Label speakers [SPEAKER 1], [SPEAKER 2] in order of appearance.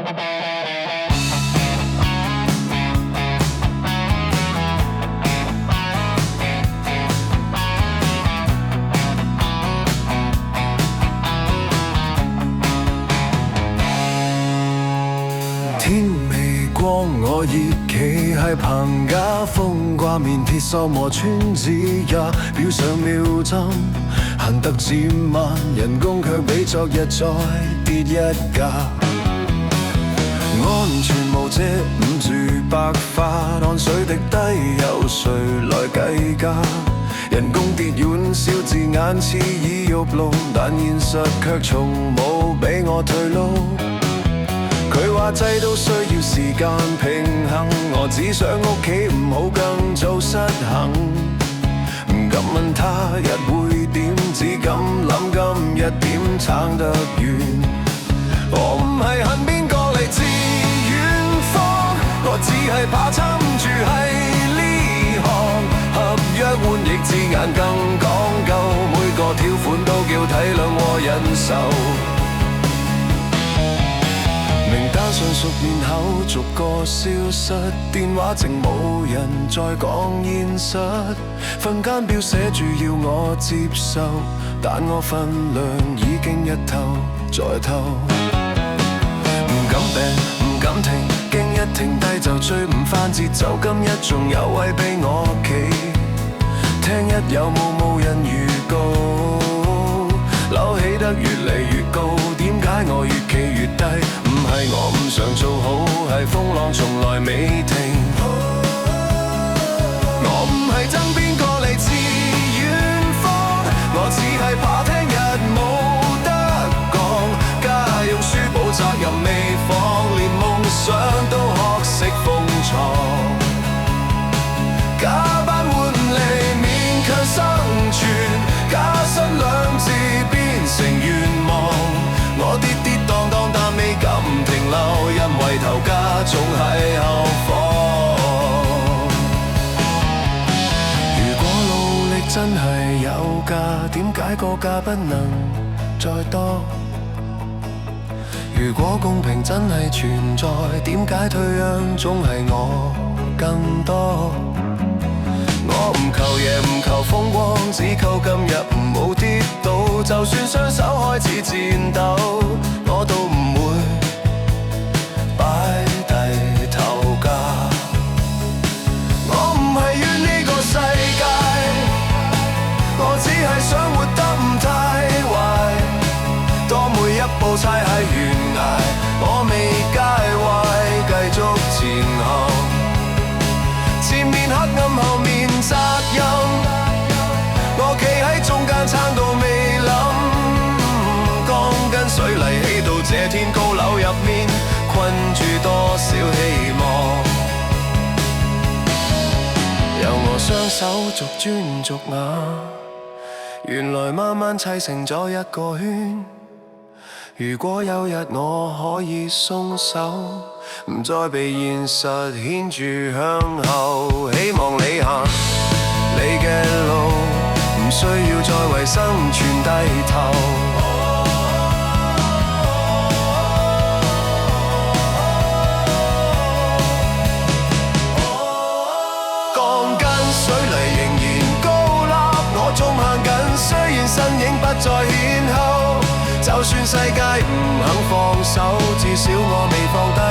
[SPEAKER 1] 天未光，我已企喺棚架，風掛面鐵索磨穿指甲，表上秒針，行得漸慢，人工卻比昨日再跌一價。安全無遮捂住白髮，汗水滴低，有誰來計價？人工跌遠，小字眼似已玉露，但現實卻從冇俾我退路。佢話制度需要時間平衡，我只想屋企唔好更早失衡。唔敢問他日會點，只敢諗今日點撐得遠。我唔係恨邊個嚟自遠方，我只係怕參住係呢行。合約換譯字眼更講究，每個條款都叫體諒和忍受。名單上熟面口逐個消失，電話靜冇人再講現實。瞓間表寫住要我接受，但我份量已經一透再透。唔敢病，唔敢停，驚一停低就追唔返節奏。今日仲有位俾我企，聽一有冇人預告，樓起得越嚟越高，點解我越企越低？唔係我唔想做好，係風浪從來未停。我唔係憎邊個嚟自遠方，我只係怕聽日冇得講。家用書簿責任未放，連夢想都學識封藏。加班換嚟勉強生存，加薪兩字變成願望。我跌跌蕩蕩但未敢停留，因為頭家總喺後方。如果努力真係有價，點解個價不能再多？如果公平真係存在，點解退讓總係我更多？我唔求贏唔求風光，只求今日唔好跌倒。就算雙手開始顫抖，我都唔會擺低頭架。我唔係怨呢個世界，我只係想活得唔太壞。當每一步踩喺懸崖，我未介懷，繼續前行。前面黑暗，後面責任，我企喺中間撐到未冧。鋼筋水泥起到這天高樓入面，困住多少希望。由我雙手逐磚逐瓦，原來慢慢砌成咗一個圈。如果有日我可以鬆手，唔再被現實牽住向後，希望你行你嘅路，唔需要再為生存低頭。鋼筋水泥仍然高立，我仲行緊，雖然身影不再顯後。就算世界唔肯放手，至少我未放低